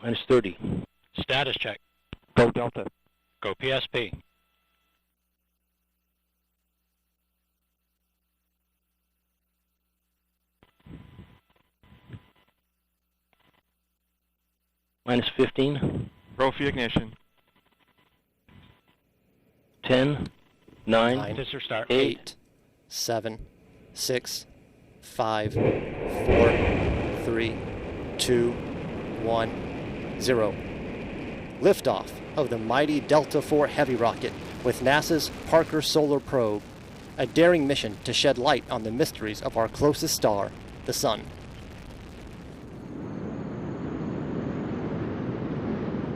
Minus 30. Status check. Go Delta. Go PSP. Minus 15. Roll for ignition. 10, 9, Thistle start. 8, 7, 6, 5, 4, 3, 2, 1, 0. Liftoff of the mighty Delta IV Heavy rocket with NASA's Parker Solar Probe, a daring mission to shed light on the mysteries of our closest star, the Sun.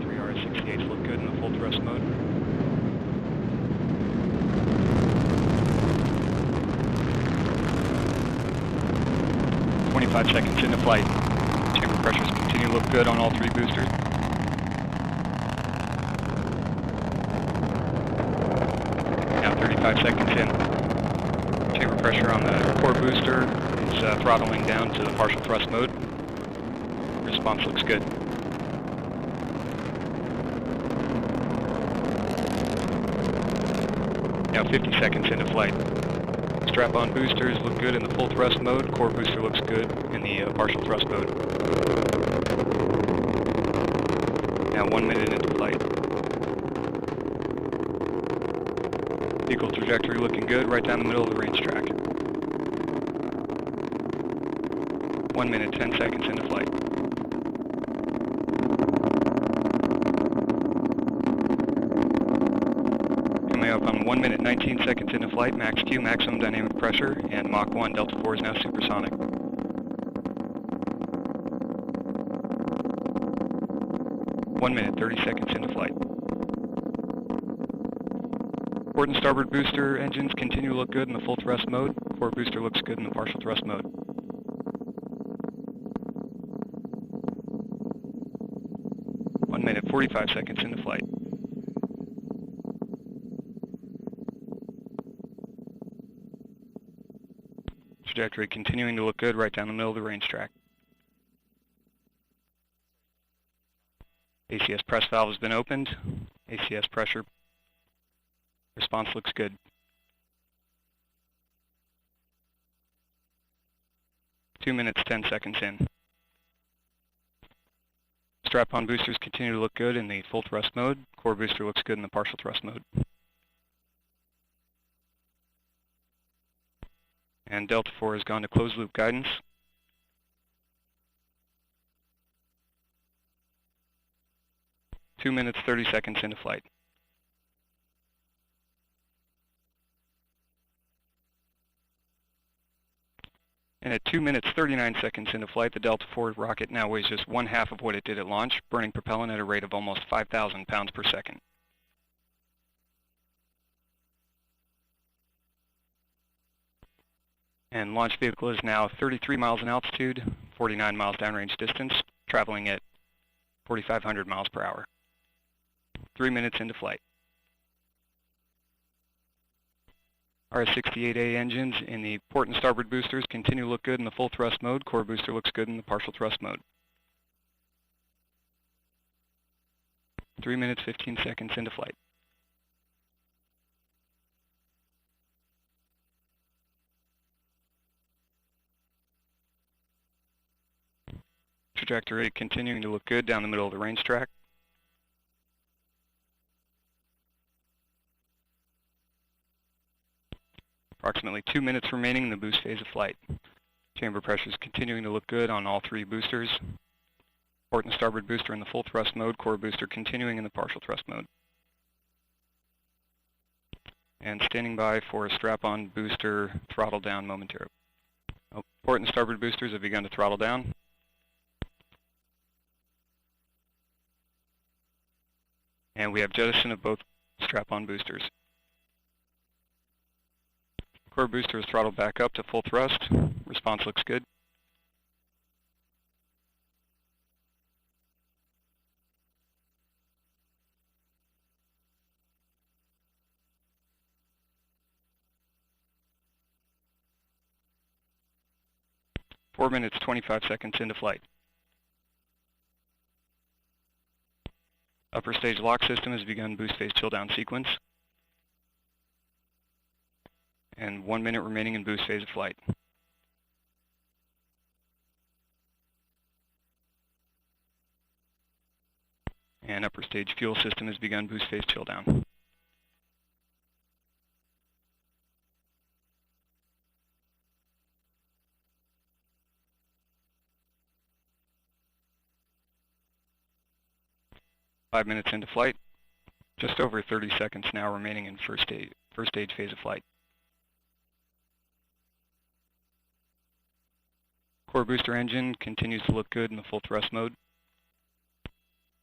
3R68 look good in the full thrust mode. Seconds into flight. Chamber pressures continue to look good on all 3 boosters. Now 35 seconds in. Chamber pressure on the core booster is throttling down to the partial thrust mode. Response looks good. Now 50 seconds into flight. Strap-on boosters look good in the full thrust mode. Core booster looks good in the partial thrust mode. Now 1 minute into flight. Vehicle trajectory looking good right down the middle of the range track. 1 minute, 10 seconds into flight. Coming up on 1 minute, 19 seconds into flight, max Q, maximum dynamic pressure, and Mach 1 Delta IV is now supersonic. One minute, 30 seconds into flight. Port and starboard booster engines continue to look good in the full thrust mode. Core booster looks good in the partial thrust mode. 1 minute, 45 seconds into flight. Trajectory continuing to look good right down the middle of the range track. ACS press valve has been opened. ACS pressure response looks good. Two minutes, 10 seconds in. Strap-on boosters continue to look good in the full thrust mode. Core booster looks good in the partial thrust mode. And Delta IV has gone to closed loop guidance. Two minutes, 30 seconds into flight. And at 2 minutes, 39 seconds into flight, the Delta IV rocket now weighs just 1/2 of what it did at launch, burning propellant at a rate of almost 5,000 pounds per second. And launch vehicle is now 33 miles in altitude, 49 miles downrange distance, traveling at 4,500 miles per hour. 3 minutes into flight. RS-68A engines in the port and starboard boosters continue to look good in the full thrust mode. Core booster looks good in the partial thrust mode. 3 minutes, 15 seconds into flight. Trajectory continuing to look good down the middle of the range track. Approximately 2 minutes remaining in the boost phase of flight. Chamber pressures continuing to look good on all 3 boosters. Port and starboard booster in the full thrust mode, core booster continuing in the partial thrust mode. And standing by for a strap-on booster throttle down momentarily. Port and starboard boosters have begun to throttle down. And we have jettison of both strap-on boosters. Core booster is throttled back up to full thrust. Response looks good. Four minutes, 25 seconds into flight. Upper stage lock system has begun boost phase chill down sequence. And 1 minute remaining in boost phase of flight. And upper stage fuel system has begun boost phase chill down. Five minutes into flight, just over 30 seconds now remaining in first stage phase of flight. Core booster engine continues to look good in the full thrust mode.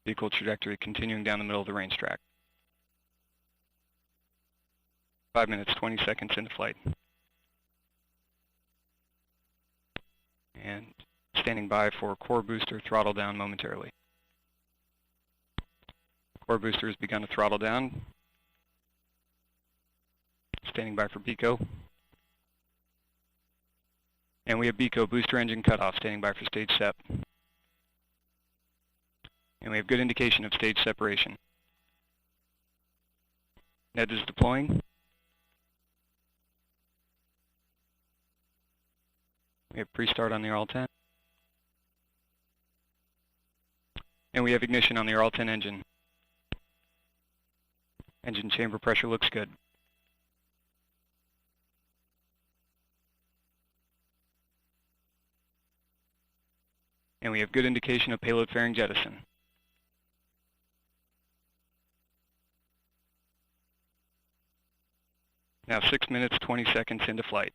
Vehicle trajectory continuing down the middle of the range track. 5 minutes, 20 seconds into flight. And standing by for core booster throttle down momentarily. Core booster has begun to throttle down. Standing by for BECO. And we have BECO booster engine cutoff, standing by for stage sep. And we have good indication of stage separation. NED is deploying. We have pre-start on the RL-10. And we have ignition on the RL-10 engine. Engine chamber pressure looks good. And we have good indication of payload fairing jettison. Now 6 minutes, 20 seconds into flight.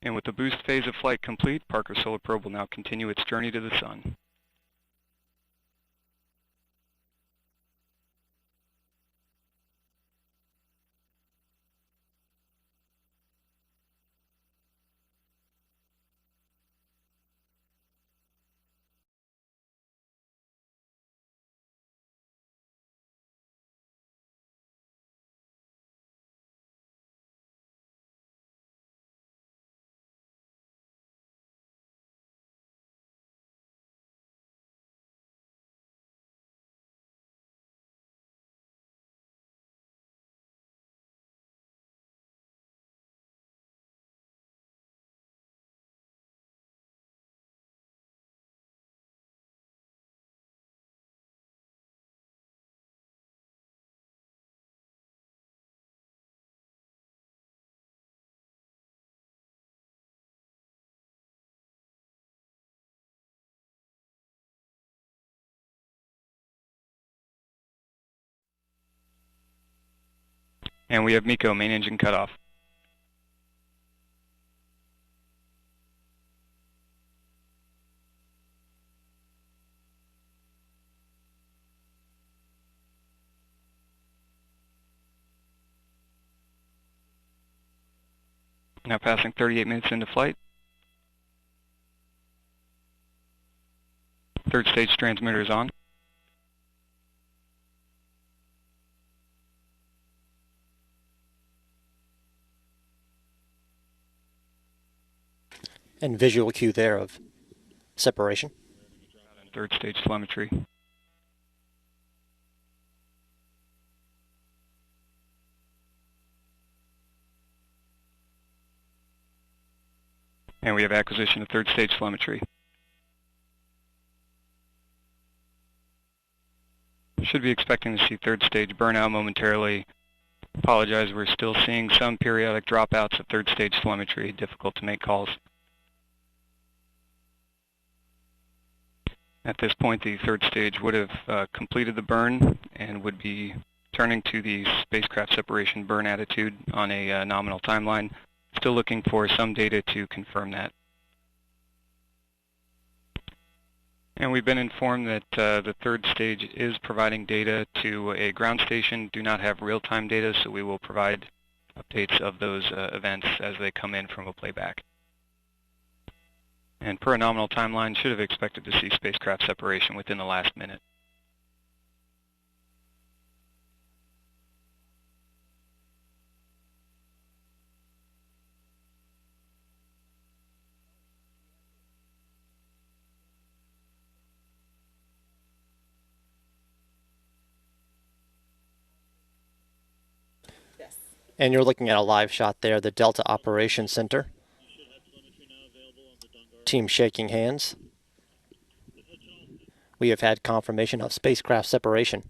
And with the boost phase of flight complete, Parker Solar Probe will now continue its journey to the Sun. And we have MECO, main engine cutoff. Now passing 38 minutes into flight. Third stage transmitter is on. And visual cue there of separation. Third stage telemetry. And we have acquisition of third stage telemetry. Should be expecting to see third stage burnout momentarily. Apologize, we're still seeing some periodic dropouts of third stage telemetry. Difficult to make calls. At this point, the third stage would have completed the burn and would be turning to the spacecraft separation burn attitude on a nominal timeline. Still looking for some data to confirm that. And we've been informed that the third stage is providing data to a ground station. Do not have real-time data, so we will provide updates of those events as they come in from a playback. And per a nominal timeline, should have expected to see spacecraft separation within the last minute. And you're looking at a live shot there, the Delta Operations Center. Team shaking hands. We have had confirmation of spacecraft separation.